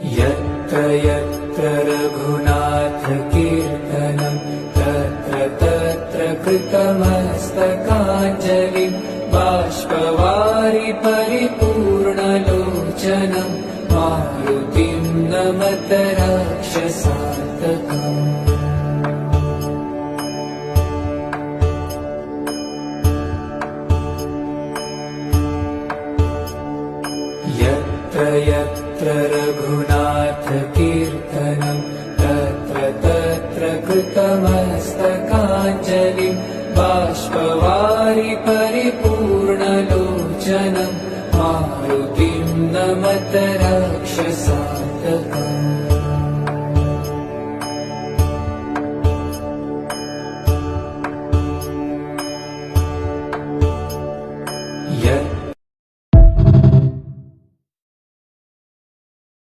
यत्र यत्र रघुनाथकीर्तनं तत्र तत्र कृतमस्तकाञ्जलिं बाष्पवारि परिपूर्णलोचनं मारुतिं नमत राक्षसान्तकम्। यत्र यत्र रघुनाथकीर्तनं तत्र तत्र कृतमस्तकाञ्जलिं बाष्पवारि परिपूर्णलोचनं मारुतिं नमत राक्षसान्तकम्।